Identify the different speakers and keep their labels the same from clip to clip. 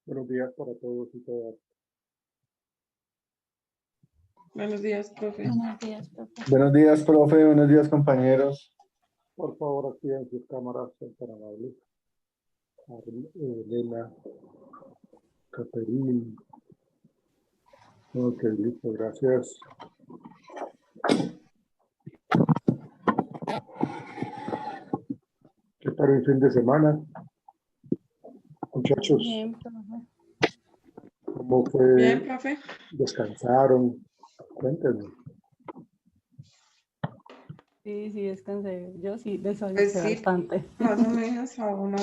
Speaker 1: Buenos días para todos y todas.
Speaker 2: Buenos días, profe.
Speaker 3: Buenos días, profe.
Speaker 4: Buenos días, profe. Buenos días, compañeros.
Speaker 1: Por favor, activen sus cámaras, son tan amables. Elena, Caterine. Ok, listo, gracias. ¿Qué tal el fin de semana? Muchachos,
Speaker 3: Bien, profe.
Speaker 1: ¿cómo fue?
Speaker 2: Bien, profe.
Speaker 1: ¿Descansaron? Cuéntenme.
Speaker 3: Sí, descansé. Yo sí descansé
Speaker 2: Pues sí.
Speaker 3: bastante.
Speaker 2: Más o menos a uno.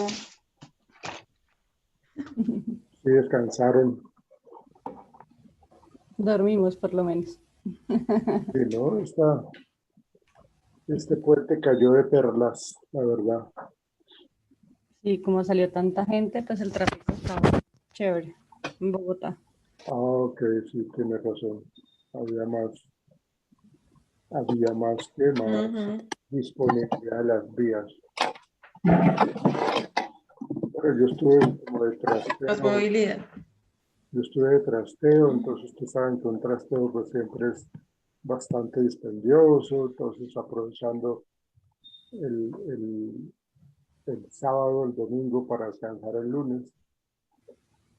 Speaker 1: Sí, descansaron.
Speaker 3: Dormimos por lo menos.
Speaker 1: Sí, ¿no? Este puente cayó de perlas, la verdad.
Speaker 3: Sí, como salió tanta gente, pues el tráfico estaba chévere en Bogotá.
Speaker 1: Ah, ok, sí, tiene razón. Había más que más
Speaker 2: Ujú.
Speaker 1: disponibilidad de las vías. Pero yo estuve como de
Speaker 2: Más
Speaker 1: trasteo,
Speaker 2: movilidad.
Speaker 1: entonces ustedes saben que un trasteo pues siempre es bastante dispendioso, entonces aprovechando el sábado, el domingo para descansar el lunes.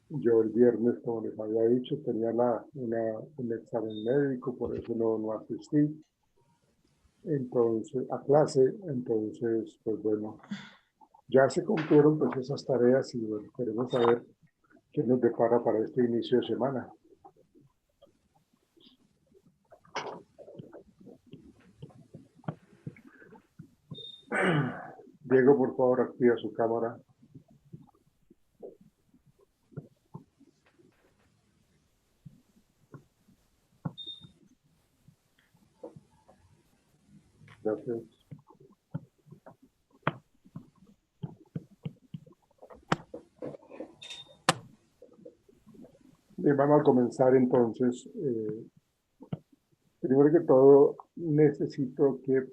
Speaker 1: Yo el viernes, como les había dicho, tenía un examen médico, por eso no asistí. Entonces, a clase, entonces, pues bueno, ya se cumplieron pues esas tareas y bueno, queremos saber qué nos depara para este inicio de semana. Diego, por favor, activa su cámara. Gracias. Bien, vamos a comenzar entonces. Primero que todo, necesito que...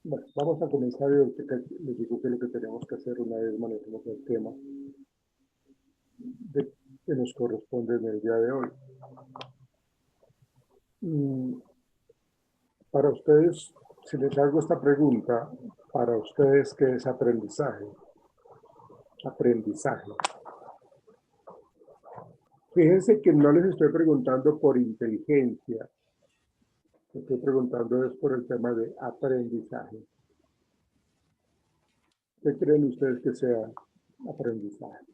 Speaker 1: bueno, vamos a comenzar. Les digo que lo que tenemos que hacer una vez manejemos el tema que nos corresponde en el día de hoy. Para ustedes, si les hago esta pregunta, para ustedes, ¿qué es aprendizaje? Aprendizaje. Fíjense que no les estoy preguntando por inteligencia, estoy preguntando es por el tema de aprendizaje. ¿Qué creen ustedes que sea aprendizaje?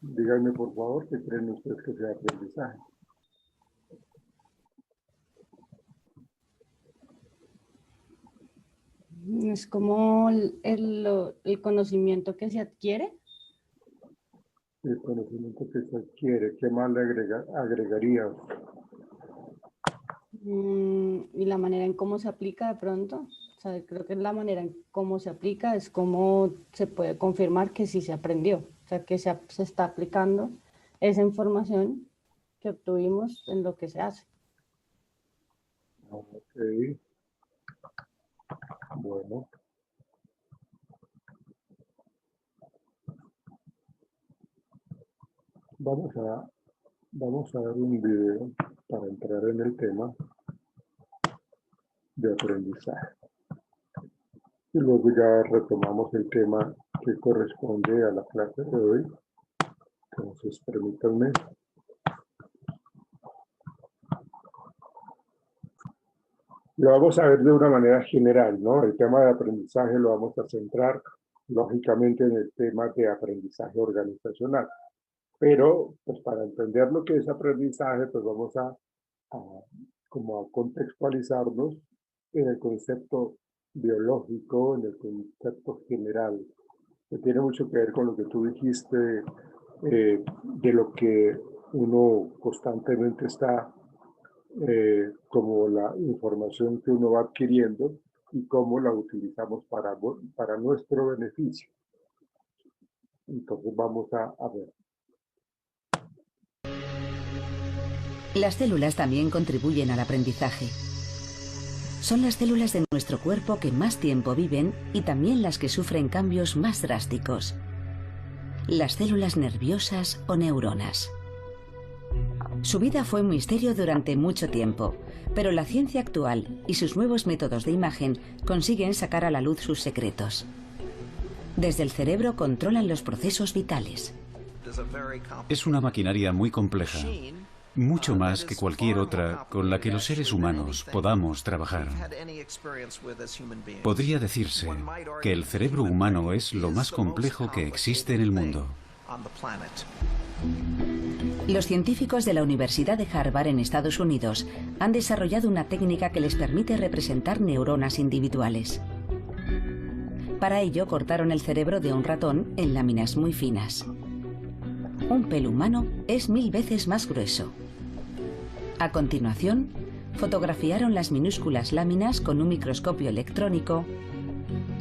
Speaker 1: Díganme por favor, ¿qué creen ustedes que sea aprendizaje?
Speaker 3: Es como el conocimiento que se adquiere.
Speaker 1: El conocimiento que se adquiere, ¿qué más le agregaría?
Speaker 3: Y la manera en cómo se aplica de pronto. O sea, creo que la manera en cómo se aplica es cómo se puede confirmar que sí se aprendió. O sea, que se está aplicando esa información que obtuvimos en lo que se hace.
Speaker 1: Ok, bueno. Vamos a ver un video para entrar en el tema de aprendizaje. Y luego ya retomamos el tema que corresponde a la clase de hoy. Entonces, permítanme. Lo vamos a ver de una manera general, ¿no? El tema de aprendizaje lo vamos a centrar, lógicamente, en el tema de aprendizaje organizacional. Pero, pues para entender lo que es aprendizaje, pues vamos como a contextualizarnos en el concepto biológico, en el concepto general, que tiene mucho que ver con lo que tú dijiste, de lo que uno constantemente está, como la información que uno va adquiriendo y cómo la utilizamos para nuestro beneficio. Entonces vamos a ver.
Speaker 5: Las células también contribuyen al aprendizaje. Son las células de nuestro cuerpo que más tiempo viven y también las que sufren cambios más drásticos. Las células nerviosas o neuronas. Su vida fue un misterio durante mucho tiempo, pero la ciencia actual y sus nuevos métodos de imagen consiguen sacar a la luz sus secretos. Desde el cerebro controlan los procesos vitales.
Speaker 6: Es una maquinaria muy compleja, mucho más que cualquier otra con la que los seres humanos podamos trabajar. Podría decirse que el cerebro humano es lo más complejo que existe en el mundo.
Speaker 5: Los científicos de la Universidad de Harvard en Estados Unidos han desarrollado una técnica que les permite representar neuronas individuales. Para ello cortaron el cerebro de un ratón en láminas muy finas. Un pelo humano es 1000 veces más grueso. A continuación, fotografiaron las minúsculas láminas con un microscopio electrónico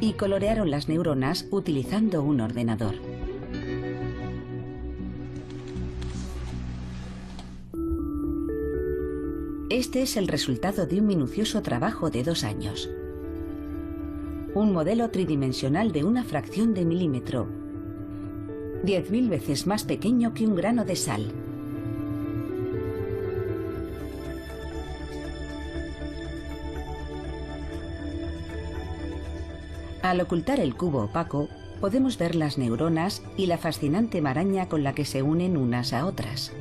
Speaker 5: y colorearon las neuronas utilizando un ordenador. Este es el resultado de un minucioso trabajo de 2 años. Un modelo tridimensional de una fracción de milímetro, 10.000 veces más pequeño que un grano de sal. Al ocultar el cubo opaco, podemos ver las neuronas y la fascinante maraña con la que se unen unas a otras.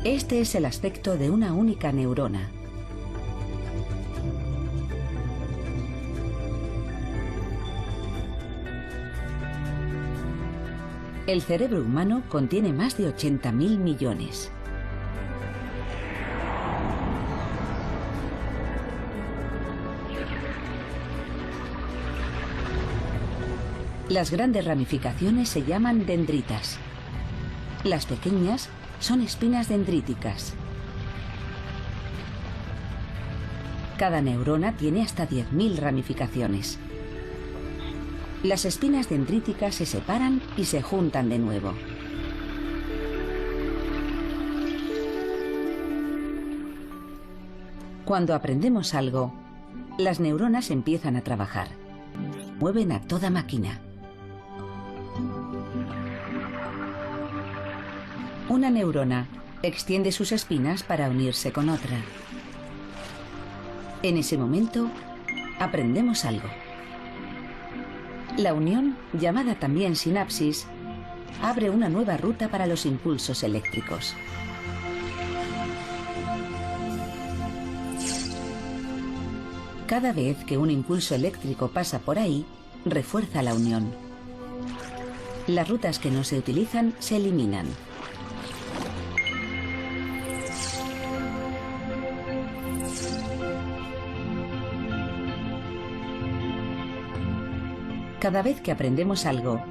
Speaker 5: Este es el aspecto de una única neurona. El cerebro humano contiene más de 80.000 millones. Las grandes ramificaciones se llaman dendritas. Las pequeñas son espinas dendríticas. Cada neurona tiene hasta 10.000 ramificaciones. Las espinas dendríticas se separan y se juntan de nuevo. Cuando aprendemos algo, las neuronas empiezan a trabajar. Mueven a toda máquina. Una neurona extiende sus espinas para unirse con otra. En ese momento, aprendemos algo. La unión, llamada también sinapsis, abre una nueva ruta para los impulsos eléctricos. Cada vez que un impulso eléctrico pasa por ahí, refuerza la unión. Las rutas que no se utilizan se eliminan. Cada vez que aprendemos algo,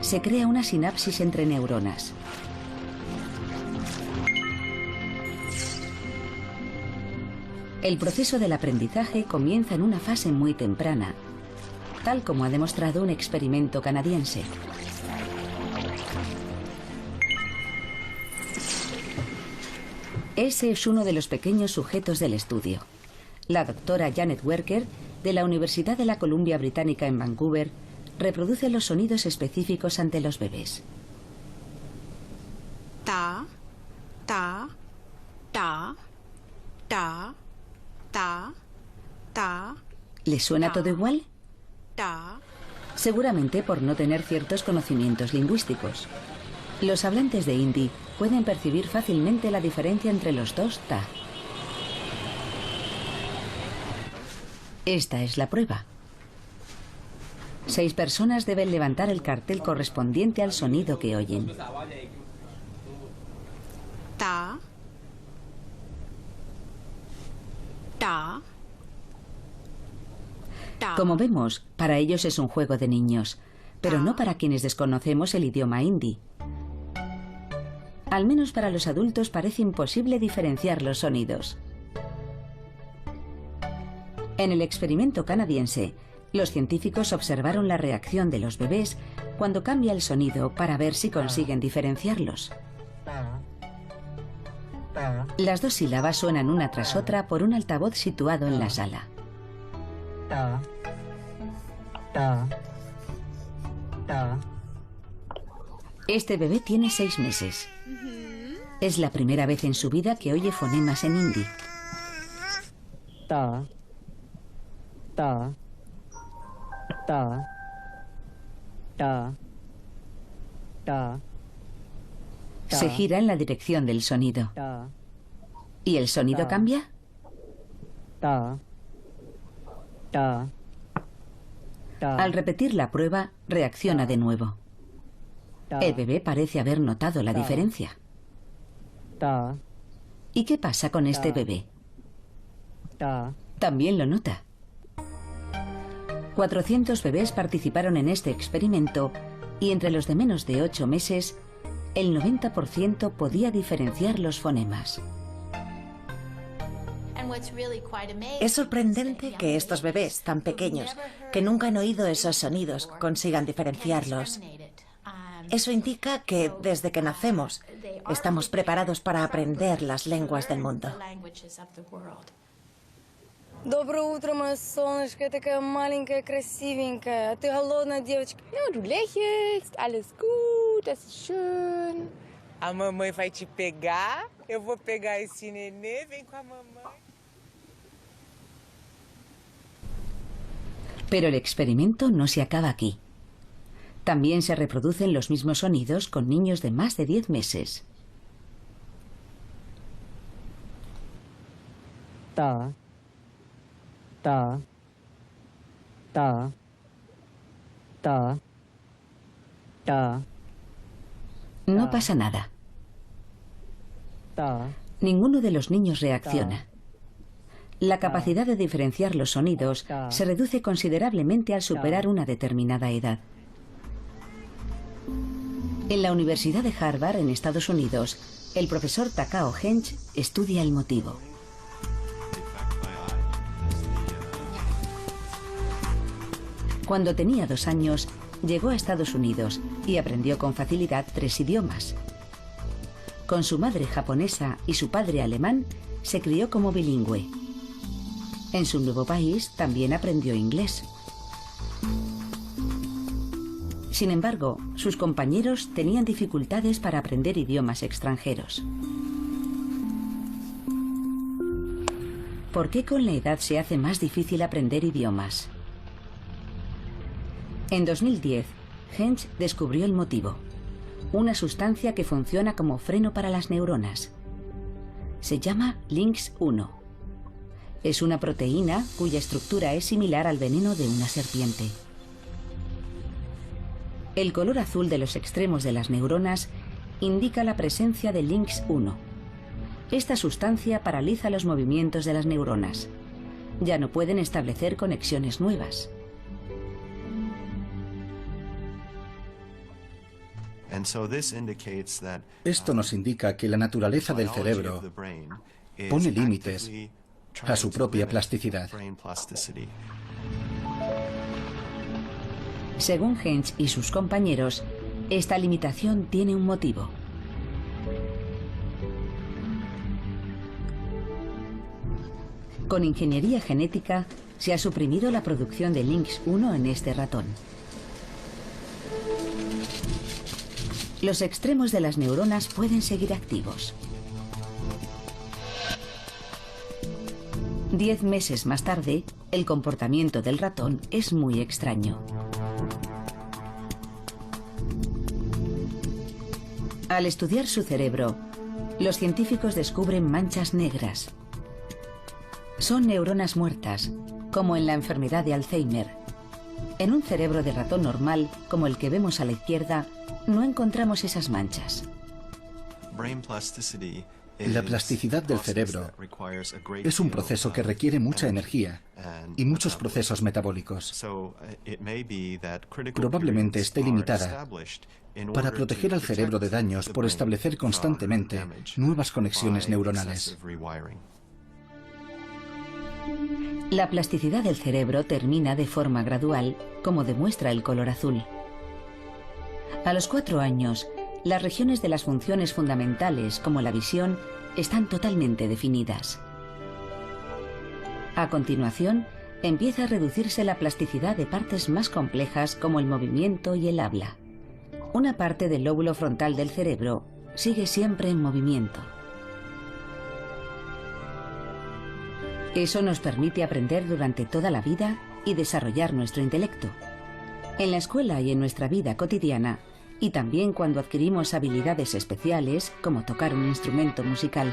Speaker 5: se crea una sinapsis entre neuronas. El proceso del aprendizaje comienza en una fase muy temprana, tal como ha demostrado un experimento canadiense. Ese es uno de los pequeños sujetos del estudio. La doctora Janet Werker, de la Universidad de la Columbia Británica en Vancouver, reproduce los sonidos específicos ante los bebés.
Speaker 7: Ta, ta, ta, ta, ta, ta.
Speaker 5: ¿Les suena todo igual?
Speaker 7: Ta.
Speaker 5: Seguramente por no tener ciertos conocimientos lingüísticos. Los hablantes de hindi pueden percibir fácilmente la diferencia entre los dos ta. Esta es la prueba. 6 personas deben levantar el cartel correspondiente al sonido que oyen.
Speaker 7: Ta. Ta. Ta.
Speaker 5: Como vemos, para ellos es un juego de niños, pero no para quienes desconocemos el idioma hindi. Al menos para los adultos parece imposible diferenciar los sonidos. En el experimento canadiense, los científicos observaron la reacción de los bebés cuando cambia el sonido para ver si consiguen diferenciarlos. Las dos sílabas suenan una tras otra por un altavoz situado en la sala. Este bebé tiene 6 meses. Es la primera vez en su vida que oye fonemas en hindi.
Speaker 8: Ta, ta, ta, ta, ta.
Speaker 5: Se gira en la dirección del sonido. ¿Y el sonido cambia? Al repetir la prueba, reacciona de nuevo. El bebé parece haber notado la diferencia. ¿Y qué pasa con este bebé? También lo nota. 400 bebés participaron en este experimento y entre los de menos de 8 meses, el 90% podía diferenciar los fonemas.
Speaker 9: Es sorprendente que estos bebés tan pequeños, que nunca han oído esos sonidos, consigan diferenciarlos. Eso indica que desde que nacemos estamos preparados para aprender las lenguas del mundo.
Speaker 10: Доброе утро, моя солнышко. Я такая маленькая, красивенькая. А ты голодная девочка.
Speaker 11: Não, du lächelst, alles gut, das ist schön.
Speaker 12: A mamãe vai te pegar, eu vou pegar esse nenê, vem com a mamãe.
Speaker 5: Pero el experimento no se acaba aquí. También se reproducen los mismos sonidos con niños de más de 10 meses.
Speaker 8: Ta, ta, ta, ta, ta.
Speaker 5: No pasa nada. Ninguno de los niños reacciona. La capacidad de diferenciar los sonidos se reduce considerablemente al superar una determinada edad. En la Universidad de Harvard, en Estados Unidos, el profesor Takao Hench estudia el motivo. Cuando tenía 2 años, llegó a Estados Unidos y aprendió con facilidad 3 idiomas. Con su madre japonesa y su padre alemán, se crió como bilingüe. En su nuevo país también aprendió inglés. Sin embargo, sus compañeros tenían dificultades para aprender idiomas extranjeros. ¿Por qué con la edad se hace más difícil aprender idiomas? En 2010, Hench descubrió el motivo, una sustancia que funciona como freno para las neuronas. Se llama LYNX-1. Es una proteína cuya estructura es similar al veneno de una serpiente. El color azul de los extremos de las neuronas indica la presencia de LYNX-1. Esta sustancia paraliza los movimientos de las neuronas. Ya no pueden establecer conexiones nuevas.
Speaker 13: Esto nos indica que la naturaleza del cerebro pone límites a su propia plasticidad.
Speaker 5: Según Hench y sus compañeros, esta limitación tiene un motivo. Con ingeniería genética se ha suprimido la producción de LYNX-1 en este ratón. Los extremos de las neuronas pueden seguir activos. 10 meses más tarde, el comportamiento del ratón es muy extraño. Al estudiar su cerebro, los científicos descubren manchas negras. Son neuronas muertas, como en la enfermedad de Alzheimer. En un cerebro de ratón normal, como el que vemos a la izquierda, no encontramos esas manchas.
Speaker 13: La plasticidad del cerebro es un proceso que requiere mucha energía y muchos procesos metabólicos. Probablemente esté limitada para proteger al cerebro de daños por establecer constantemente nuevas conexiones neuronales.
Speaker 5: La plasticidad del cerebro termina de forma gradual, como demuestra el color azul. A los 4 años, las regiones de las funciones fundamentales, como la visión, están totalmente definidas. A continuación, empieza a reducirse la plasticidad de partes más complejas como el movimiento y el habla. Una parte del lóbulo frontal del cerebro sigue siempre en movimiento. Eso nos permite aprender durante toda la vida y desarrollar nuestro intelecto. En la escuela y en nuestra vida cotidiana, y también cuando adquirimos habilidades especiales, como tocar un instrumento musical.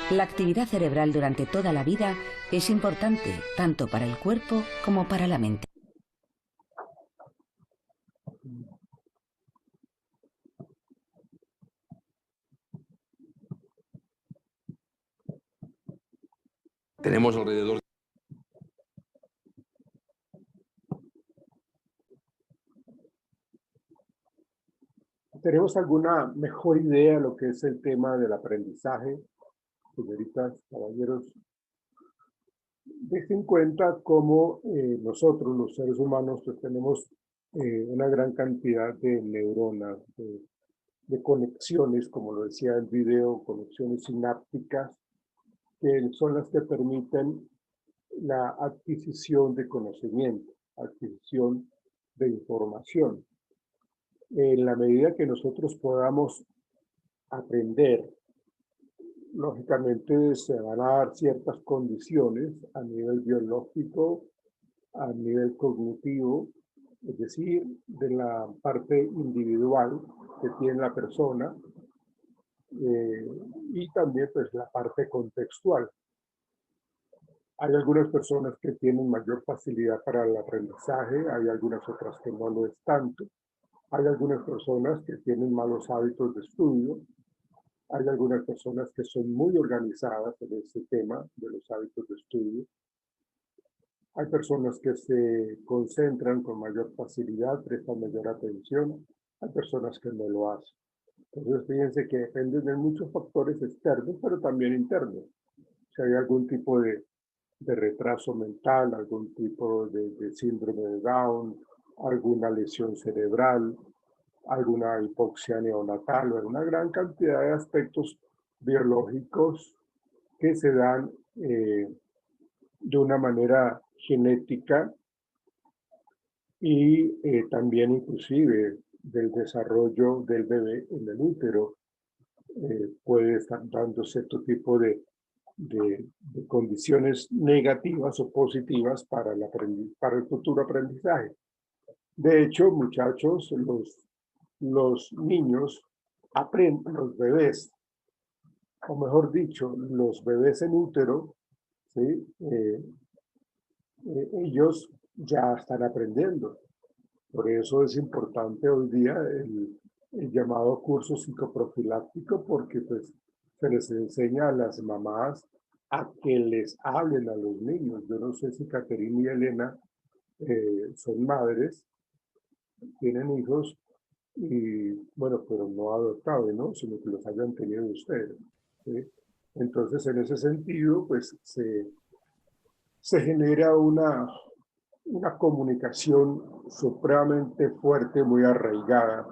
Speaker 5: La actividad cerebral durante toda la vida es importante tanto para el cuerpo como para la mente.
Speaker 14: Tenemos alrededor
Speaker 1: ¿Tenemos alguna mejor idea de lo que es el tema del aprendizaje, señoritas, caballeros? Dejen en cuenta cómo nosotros, los seres humanos, pues tenemos una gran cantidad de neuronas, de conexiones, como lo decía el video, conexiones sinápticas, que son las que permiten la adquisición de conocimiento, adquisición de información. En la medida que nosotros podamos aprender, lógicamente se van a dar ciertas condiciones a nivel biológico, a nivel cognitivo, es decir, de la parte individual que tiene la persona, y también pues la parte contextual. Hay algunas personas que tienen mayor facilidad para el aprendizaje, hay algunas otras que no lo es tanto. Hay algunas personas que tienen malos hábitos de estudio, hay algunas personas que son muy organizadas en este tema de los hábitos de estudio. Hay personas que se concentran con mayor facilidad, prestan mayor atención, hay personas que no lo hacen. Entonces fíjense que depende de muchos factores externos, pero también internos. Si hay algún tipo de retraso mental, algún tipo de síndrome de Down, alguna lesión cerebral, alguna hipoxia neonatal, una gran cantidad de aspectos biológicos que se dan de una manera genética y también inclusive del desarrollo del bebé en el útero. Puede estar dando cierto tipo de condiciones negativas o positivas para el futuro aprendizaje. De hecho, muchachos, los niños aprenden, los bebés, o mejor dicho, los bebés en útero, ¿sí? Ellos ya están aprendiendo. Por eso es importante hoy día el llamado curso psicoprofiláctico, porque pues se les enseña a las mamás a que les hablen a los niños. Yo no sé si Caterina y Elena son madres, tienen hijos, y bueno, pero no adoptados, ¿no? Sino que los hayan tenido ustedes, ¿sí? Entonces, en ese sentido, pues se genera una comunicación supremamente fuerte, muy arraigada,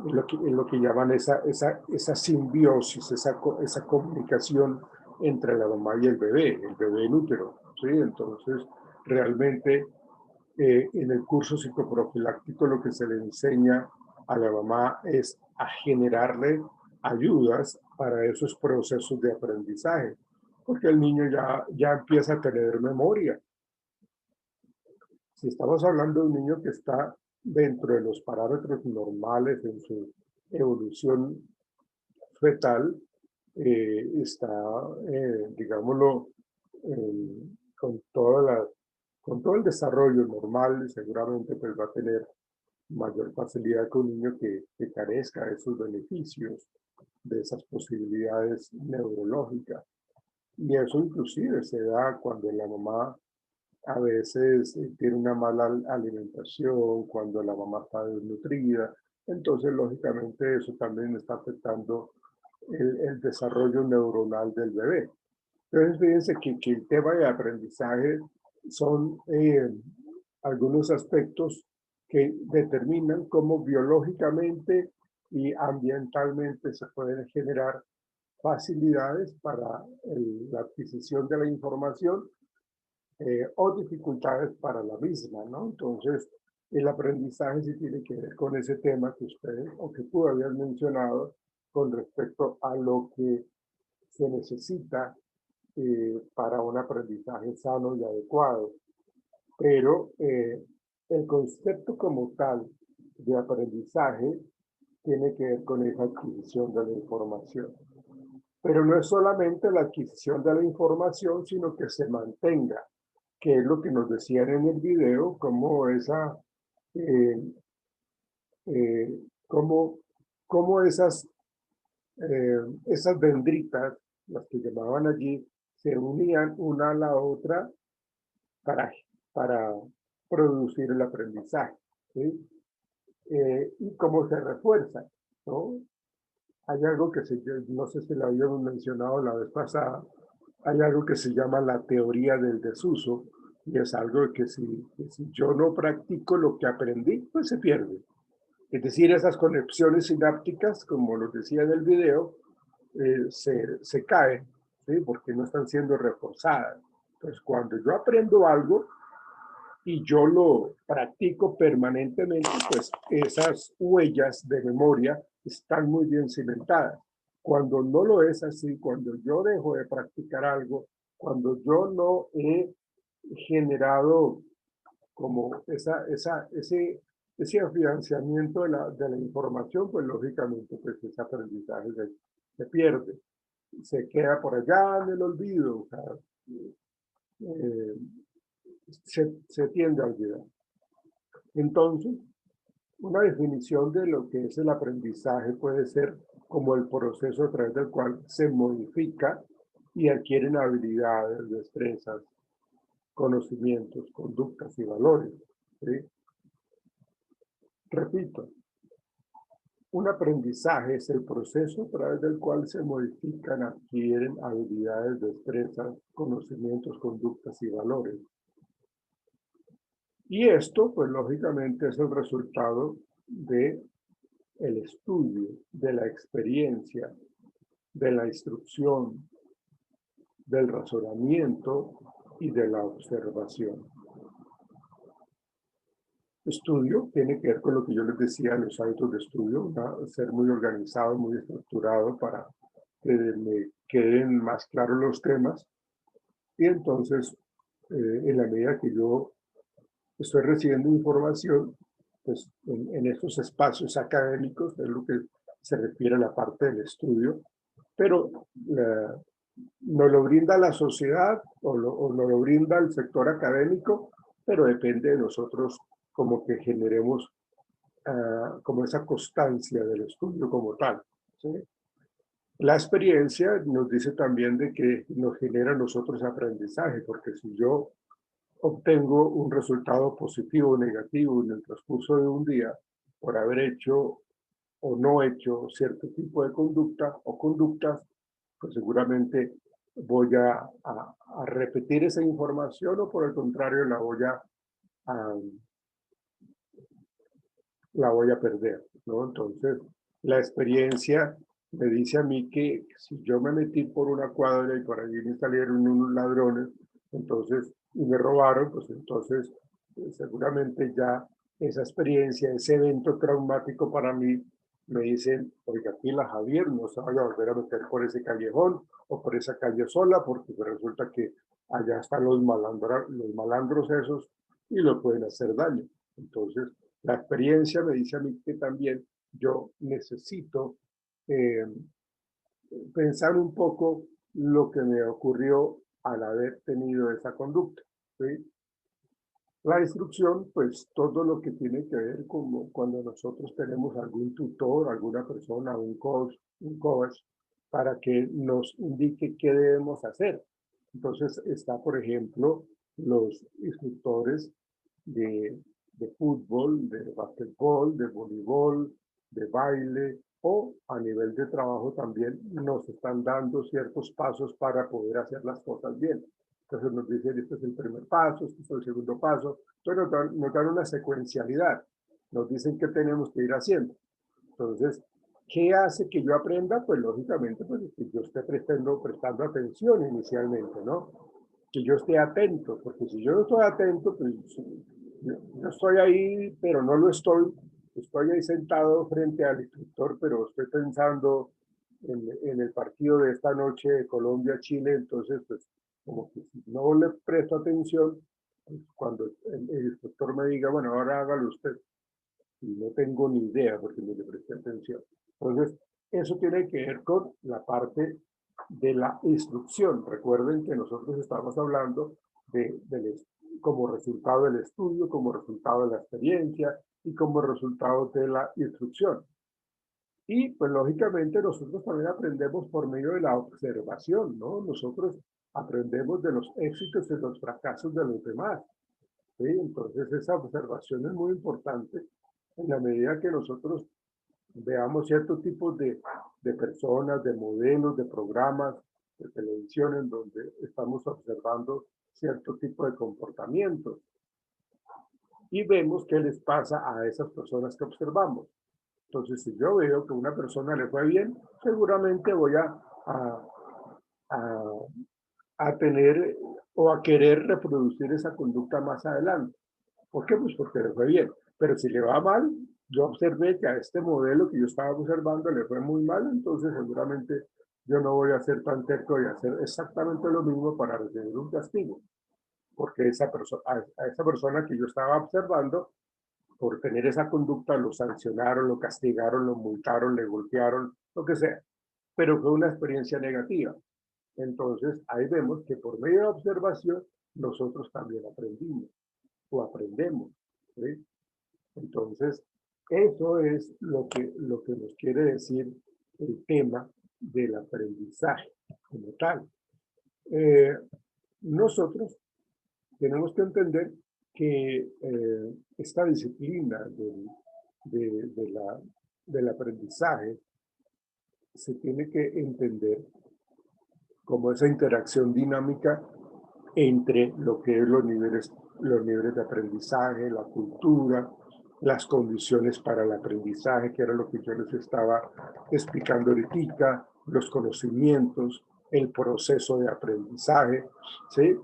Speaker 1: en lo que llaman esa simbiosis, esa comunicación entre la mamá y el bebé en útero, ¿sí? Entonces, realmente, en el curso psicoprofiláctico lo que se le enseña a la mamá es a generarle ayudas para esos procesos de aprendizaje, porque el niño ya empieza a tener memoria. Si estamos hablando de un niño que está dentro de los parámetros normales en su evolución fetal, está, digámoslo, con todo el desarrollo normal, seguramente pues va a tener mayor facilidad que un niño que carezca de esos beneficios, de esas posibilidades neurológicas. Y eso inclusive se da cuando la mamá a veces tiene una mala alimentación, cuando la mamá está desnutrida. Entonces, lógicamente, eso también está afectando el desarrollo neuronal del bebé. Entonces, fíjense que el tema de aprendizaje son algunos aspectos que determinan cómo biológicamente y ambientalmente se pueden generar facilidades para la adquisición de la información o dificultades para la misma, ¿no? Entonces, el aprendizaje sí tiene que ver con ese tema que ustedes o que tú habías mencionado con respecto a lo que se necesita para un aprendizaje sano y adecuado. Pero el concepto como tal de aprendizaje tiene que ver con esa adquisición de la información. Pero no es solamente la adquisición de la información, sino que se mantenga, que es lo que nos decían en el video, como como esas dendritas, las que llamaban allí, se unían una a la otra para producir el aprendizaje, ¿sí? Y cómo se refuerza, ¿no? Hay algo que no sé si lo habíamos mencionado la vez pasada, hay algo que se llama la teoría del desuso, y es algo que si yo no practico lo que aprendí, pues se pierde. Es decir, esas conexiones sinápticas, como lo decía en el video, se caen, ¿sí? Porque no están siendo reforzadas. Entonces, cuando yo aprendo algo y yo lo practico permanentemente, pues esas huellas de memoria están muy bien cimentadas. Cuando no lo es así, cuando yo dejo de practicar algo, cuando yo no he generado como ese afianzamiento de la información, pues lógicamente pues ese aprendizaje se pierde, se queda por allá en el olvido, o sea, se tiende a olvidar. Entonces, una definición de lo que es el aprendizaje puede ser como el proceso a través del cual se modifica y adquieren habilidades, destrezas, conocimientos, conductas y valores, ¿sí? Repito, un aprendizaje es el proceso a través del cual se modifican, adquieren habilidades, destrezas, conocimientos, conductas y valores. Y esto, pues lógicamente, es el resultado de el estudio, de la experiencia, de la instrucción, del razonamiento y de la observación. Estudio tiene que ver con lo que yo les decía, los hábitos de estudio, ser muy organizado, muy estructurado para que me queden más claros los temas. Y entonces, en la medida que yo estoy recibiendo información, pues en estos espacios académicos, es lo que se refiere a la parte del estudio, pero nos lo brinda la sociedad o nos lo brinda el sector académico, pero depende de nosotros como que generemos como esa constancia del estudio como tal, ¿sí? La experiencia nos dice también de que nos genera a nosotros aprendizaje, porque si yo obtengo un resultado positivo o negativo en el transcurso de un día por haber hecho o no hecho cierto tipo de conducta o conductas, pues seguramente voy a repetir esa información o por el contrario la voy a perder, ¿no? Entonces, la experiencia me dice a mí que si yo me metí por una cuadra y por allí me salieron unos ladrones, entonces, y me robaron, pues entonces seguramente ya esa experiencia, ese evento traumático para mí, me dicen, oiga, pila Javier, no se vaya a volver a meter por ese callejón o por esa calle sola, porque resulta que allá están los malandros esos y lo pueden hacer daño. Entonces, la experiencia me dice a mí que también yo necesito pensar un poco lo que me ocurrió al haber tenido esa conducta, ¿sí? La instrucción, pues todo lo que tiene que ver con cuando nosotros tenemos algún tutor, alguna persona, un coach, para que nos indique qué debemos hacer. Entonces está, por ejemplo, los instructores de fútbol, de básquetbol, de voleibol, de baile, o a nivel de trabajo también nos están dando ciertos pasos para poder hacer las cosas bien. Entonces nos dicen, este es el primer paso, este es el segundo paso. Entonces nos dan una secuencialidad. Nos dicen qué tenemos que ir haciendo. Entonces, ¿qué hace que yo aprenda? Pues lógicamente, pues que yo esté prestando atención inicialmente, ¿no? Que yo esté atento, porque si yo no estoy atento, pues yo estoy ahí, pero no lo estoy. Estoy ahí sentado frente al instructor, pero estoy pensando en el partido de esta noche de Colombia-Chile, entonces, pues, como que si no le presto atención, pues, cuando el instructor me diga, bueno, ahora hágalo usted, y no tengo ni idea porque no le presté atención. Entonces, eso tiene que ver con la parte de la instrucción. Recuerden que nosotros estamos hablando como resultado del estudio, como resultado de la experiencia y como resultado de la instrucción. Y pues lógicamente nosotros también aprendemos por medio de la observación, ¿no? Nosotros aprendemos de los éxitos y de los fracasos de los demás, ¿sí? Entonces esa observación es muy importante en la medida que nosotros veamos ciertos tipos de personas, de modelos, de programas de televisión en donde estamos observando cierto tipo de comportamientos y vemos qué les pasa a esas personas que observamos. Entonces, si yo veo que a una persona le fue bien, seguramente voy a tener o a querer reproducir esa conducta más adelante. ¿Por qué? Pues porque le fue bien. Pero si le va mal, yo observé que a este modelo que yo estaba observando le fue muy mal, entonces seguramente yo no voy a ser tan terco y hacer exactamente lo mismo para recibir un castigo. Porque a esa persona que yo estaba observando, por tener esa conducta, lo sancionaron, lo castigaron, lo multaron, le golpearon, lo que sea. Pero fue una experiencia negativa. Entonces, ahí vemos que por medio de la observación, nosotros también aprendimos o aprendemos, ¿sí? Entonces, eso es lo que nos quiere decir el tema del aprendizaje como tal. Nosotros tenemos que entender que esta disciplina del aprendizaje se tiene que entender como esa interacción dinámica entre lo que es los niveles de aprendizaje, la cultura, las condiciones para el aprendizaje, que era lo que yo les estaba explicando ahorita, los conocimientos, el proceso de aprendizaje, ¿sí?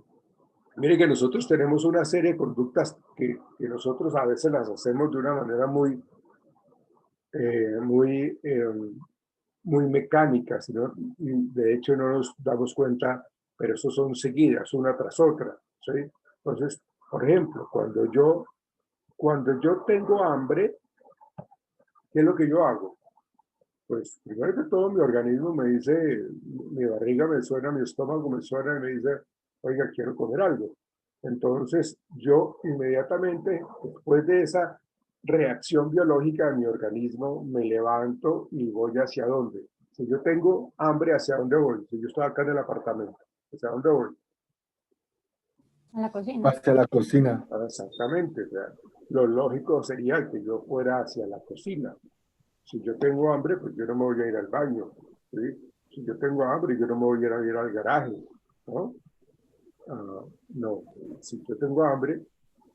Speaker 1: Mire que nosotros tenemos una serie de conductas que nosotros a veces las hacemos de una manera muy mecánica, sino, de hecho no nos damos cuenta, pero eso son seguidas, una tras otra, ¿sí? Entonces, por ejemplo, cuando yo tengo hambre, ¿qué es lo que yo hago? Pues primero que todo mi organismo me dice, mi barriga me suena, mi estómago me suena y me dice, oiga, quiero comer algo. Entonces yo inmediatamente, después de esa reacción biológica de mi organismo, me levanto y voy hacia dónde. Si yo tengo hambre, ¿hacia dónde voy? Si yo estoy acá en el apartamento, ¿hacia dónde voy?
Speaker 3: A la cocina.
Speaker 4: Hacia la cocina.
Speaker 1: Exactamente. O sea, lo lógico sería que yo fuera hacia la cocina. Si yo tengo hambre, pues yo no me voy a ir al baño, ¿sí? Si yo tengo hambre, yo no me voy a ir al garaje, ¿no? No, si yo tengo hambre,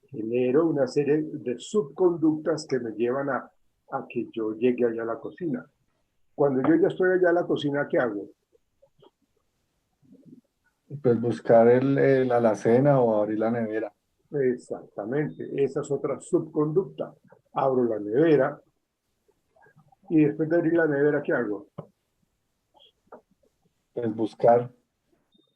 Speaker 1: genero una serie de subconductas que me llevan a que yo llegue allá a la cocina. Cuando yo ya estoy allá a la cocina, ¿qué hago?
Speaker 4: Pues buscar la alacena o abrir la nevera.
Speaker 1: Exactamente, esa es otra subconducta. Abro la nevera y después de abrir la nevera, ¿qué hago?
Speaker 4: Pues buscar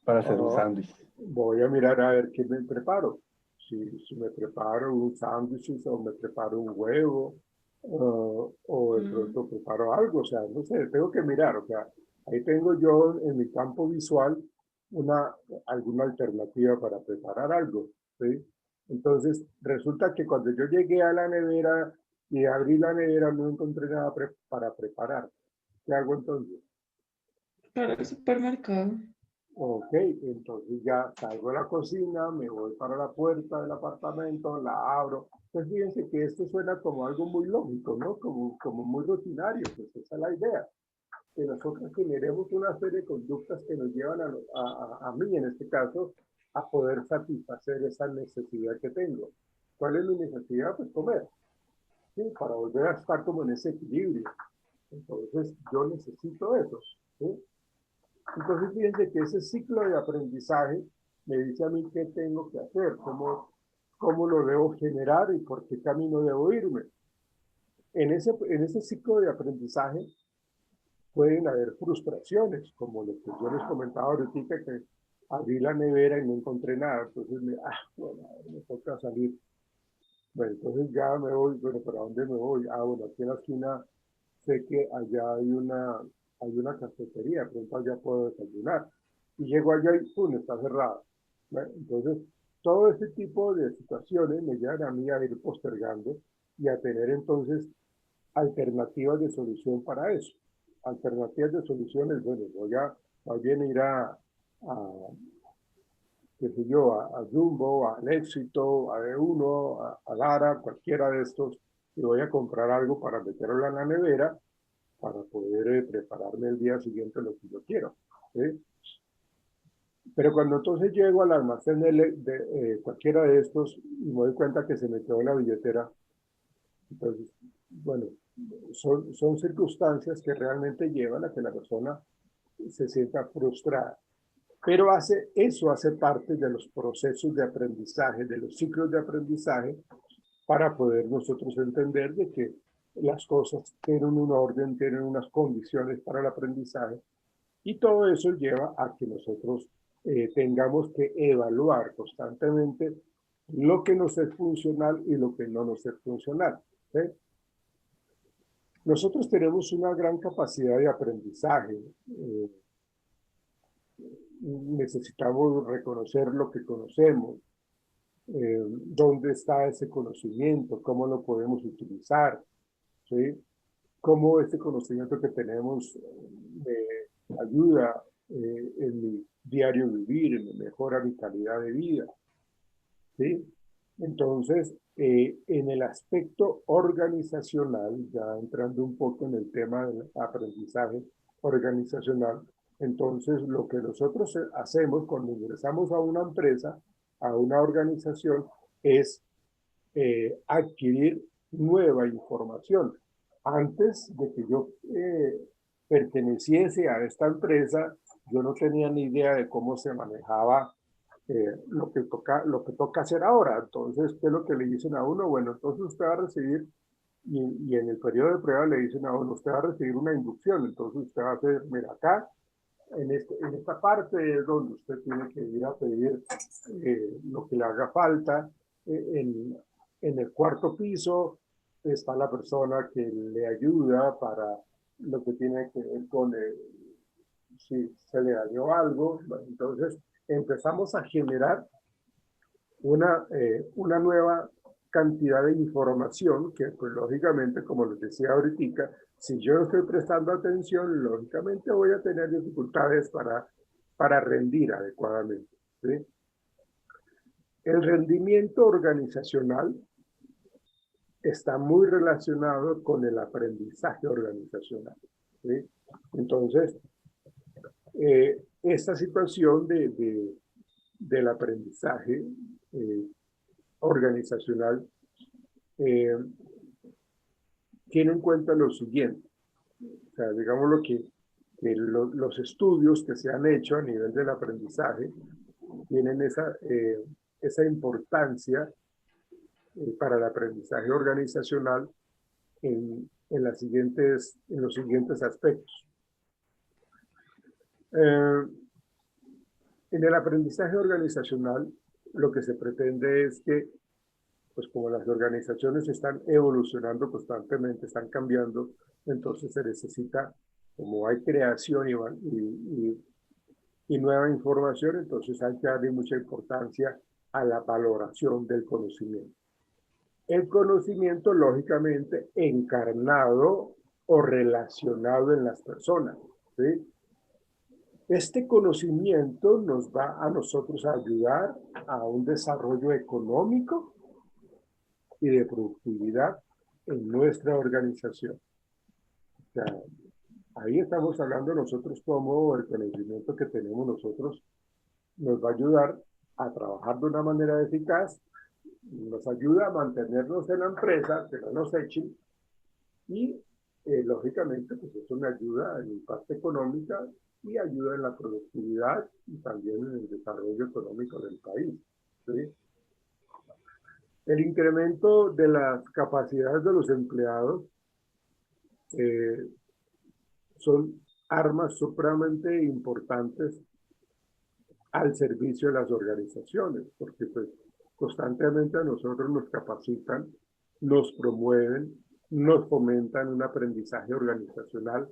Speaker 4: para hacer un sándwich.
Speaker 1: Voy a mirar a ver qué me preparo. Si me preparo un sándwich o me preparo un huevo o de pronto preparo algo, o sea, no sé, tengo que mirar, o sea, ahí tengo yo en mi campo visual alguna alternativa para preparar algo, ¿sí? Entonces, resulta que cuando yo llegué a la nevera y abrí la nevera no encontré nada para preparar. ¿Qué hago entonces?
Speaker 2: Para el supermercado.
Speaker 1: Ok, entonces ya salgo de la cocina, me voy para la puerta del apartamento, la abro. Pues fíjense que esto suena como algo muy lógico, ¿no? Como muy rutinario, pues esa es la idea. Que nosotros generemos una serie de conductas que nos llevan a mí, en este caso, a poder satisfacer esa necesidad que tengo. ¿Cuál es mi necesidad? Pues comer, ¿sí? Para volver a estar como en ese equilibrio. Entonces, yo necesito eso, ¿sí? Entonces, fíjense que ese ciclo de aprendizaje me dice a mí qué tengo que hacer, cómo lo debo generar y por qué camino debo irme. En ese ciclo de aprendizaje pueden haber frustraciones, como lo que yo les comentaba ahorita, que abrí la nevera y no encontré nada, entonces bueno, me toca salir. Bueno, entonces ya me voy, bueno, ¿para dónde me voy? Bueno, aquí en la esquina sé que allá hay una cafetería, pronto allá puedo desayunar. Y llego allá y ¡pum!, está cerrada. Bueno, entonces, todo este tipo de situaciones me llevan a mí a ir postergando y a tener entonces alternativas de solución para eso. Alternativas de soluciones, bueno, voy a bien ir qué sé yo, a Jumbo, al Éxito, a D1, a Lara, cualquiera de estos, y voy a comprar algo para meterlo en la nevera para poder prepararme el día siguiente lo que yo quiero, ¿sí? Pero cuando entonces llego al almacén de cualquiera de estos y me doy cuenta que se me quedó la billetera, entonces, bueno, son circunstancias que realmente llevan a que la persona se sienta frustrada. Pero eso hace parte de los procesos de aprendizaje, de los ciclos de aprendizaje, para poder nosotros entender de que las cosas tienen un orden, tienen unas condiciones para el aprendizaje, y todo eso lleva a que nosotros tengamos que evaluar constantemente lo que nos es funcional y lo que no nos es funcional, ¿sí? Nosotros tenemos una gran capacidad de aprendizaje. Necesitamos reconocer lo que conocemos, dónde está ese conocimiento, cómo lo podemos utilizar, ¿sí? Cómo este conocimiento que tenemos me ayuda en mi diario vivir, me mejora mi calidad de vida, ¿sí? Entonces, en el aspecto organizacional, ya entrando un poco en el tema del aprendizaje organizacional, entonces lo que nosotros hacemos cuando ingresamos a una empresa, a una organización, es adquirir nueva información. Antes de que yo perteneciese a esta empresa, yo no tenía ni idea de cómo se manejaba lo que toca hacer ahora. Entonces, ¿qué es lo que le dicen a uno? Bueno, entonces usted va a recibir, y en el periodo de prueba le dicen a uno, usted va a recibir una inducción. Entonces usted va a hacer, mira, acá, en esta parte es donde usted tiene que ir a pedir lo que le haga falta. En el cuarto piso está la persona que le ayuda para lo que tiene que ver con si se le dañó algo. Bueno, entonces empezamos a generar una nueva cantidad de información que, pues, lógicamente, como les decía ahorita, si yo no estoy prestando atención, lógicamente voy a tener dificultades para rendir adecuadamente, ¿sí? El rendimiento organizacional está muy relacionado con el aprendizaje organizacional, ¿sí? Entonces, esta situación del aprendizaje organizacional tiene en cuenta lo siguiente. O sea, digamos que los estudios que se han hecho a nivel del aprendizaje tienen esa importancia para el aprendizaje organizacional en los siguientes aspectos. En el aprendizaje organizacional, lo que se pretende es que, pues como las organizaciones están evolucionando constantemente, están cambiando, entonces se necesita, como hay creación y nueva información, entonces hay que darle mucha importancia a la valoración del conocimiento. El conocimiento, lógicamente, encarnado o relacionado en las personas, ¿sí? Este conocimiento nos va a nosotros a ayudar a un desarrollo económico y de productividad en nuestra organización. O sea, ahí estamos hablando nosotros cómo el conocimiento que tenemos nosotros nos va a ayudar a trabajar de una manera eficaz, nos ayuda a mantenernos en la empresa, que no nos echen, y lógicamente pues eso me ayuda en la parte económica y ayuda en la productividad y también en el desarrollo económico del país, ¿sí? El incremento de las capacidades de los empleados son armas supremamente importantes al servicio de las organizaciones, porque pues constantemente a nosotros nos capacitan, nos promueven, nos fomentan un aprendizaje organizacional,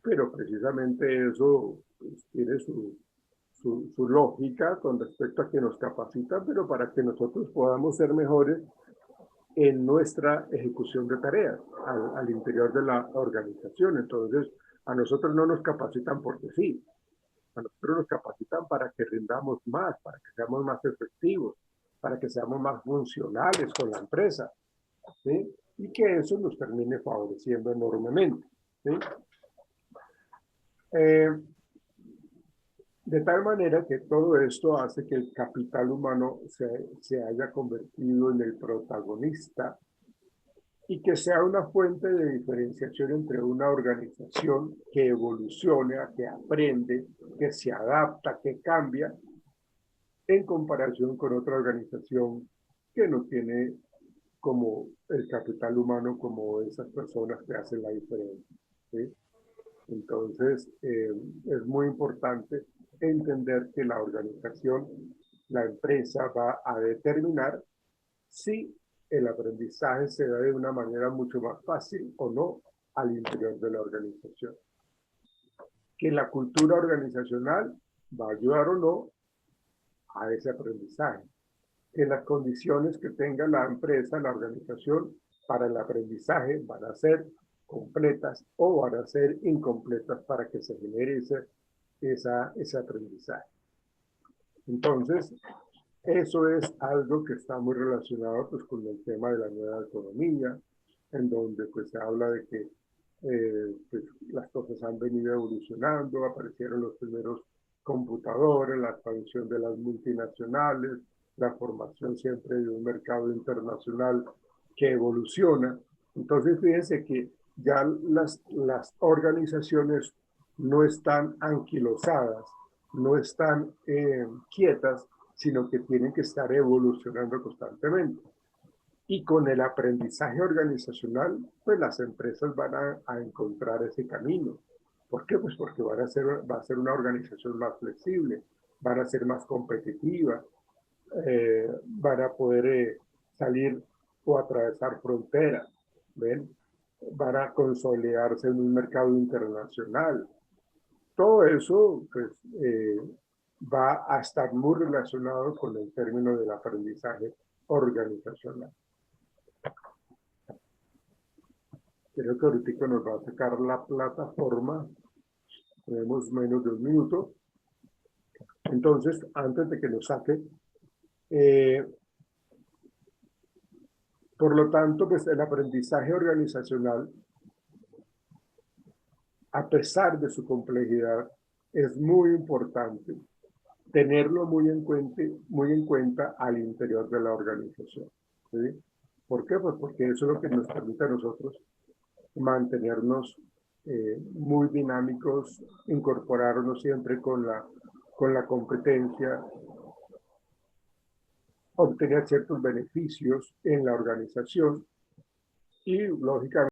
Speaker 1: pero precisamente eso pues, tiene su lógica con respecto a que nos capacitan, pero para que nosotros podamos ser mejores en nuestra ejecución de tareas al interior de la organización. Entonces, a nosotros no nos capacitan porque sí, a nosotros nos capacitan para que rindamos más, para que seamos más efectivos, para que seamos más funcionales con la empresa, ¿sí? Y que eso nos termine favoreciendo enormemente, ¿sí? De tal manera que todo esto hace que el capital humano se haya convertido en el protagonista y que sea una fuente de diferenciación entre una organización que evoluciona, que aprende, que se adapta, que cambia, en comparación con otra organización que no tiene como el capital humano como esas personas que hacen la diferencia, ¿sí? Entonces, es muy importante entender que la organización, la empresa va a determinar si el aprendizaje se da de una manera mucho más fácil o no al interior de la organización. Que la cultura organizacional va a ayudar o no a ese aprendizaje. Que las condiciones que tenga la empresa, la organización, para el aprendizaje van a ser completas o van a ser incompletas para que se genere ese aprendizaje. Entonces, eso es algo que está muy relacionado pues, con el tema de la nueva economía, en donde pues, se habla de que pues, las cosas han venido evolucionando, aparecieron los primeros computadores, la expansión de las multinacionales, la formación siempre de un mercado internacional que evoluciona. Entonces, fíjense que ya las organizaciones no están anquilosadas, no están quietas, sino que tienen que estar evolucionando constantemente. Y con el aprendizaje organizacional, pues las empresas van a encontrar ese camino. ¿Por qué? Pues porque va a ser una organización más flexible, van a ser más competitiva, van a poder salir o atravesar fronteras, ¿ven? Van a consolidarse en un mercado internacional. Todo eso pues, va a estar muy relacionado con el término del aprendizaje organizacional. Creo que ahorita nos va a sacar la plataforma. Tenemos menos de un minuto. Entonces, antes de que nos saque, por lo tanto, pues el aprendizaje organizacional, a pesar de su complejidad, es muy importante tenerlo muy en cuenta al interior de la organización, ¿sí? ¿Por qué? Pues porque eso es lo que nos permite a nosotros mantenernos muy dinámicos, incorporarnos siempre con la competencia, obtener ciertos beneficios en la organización y, lógicamente,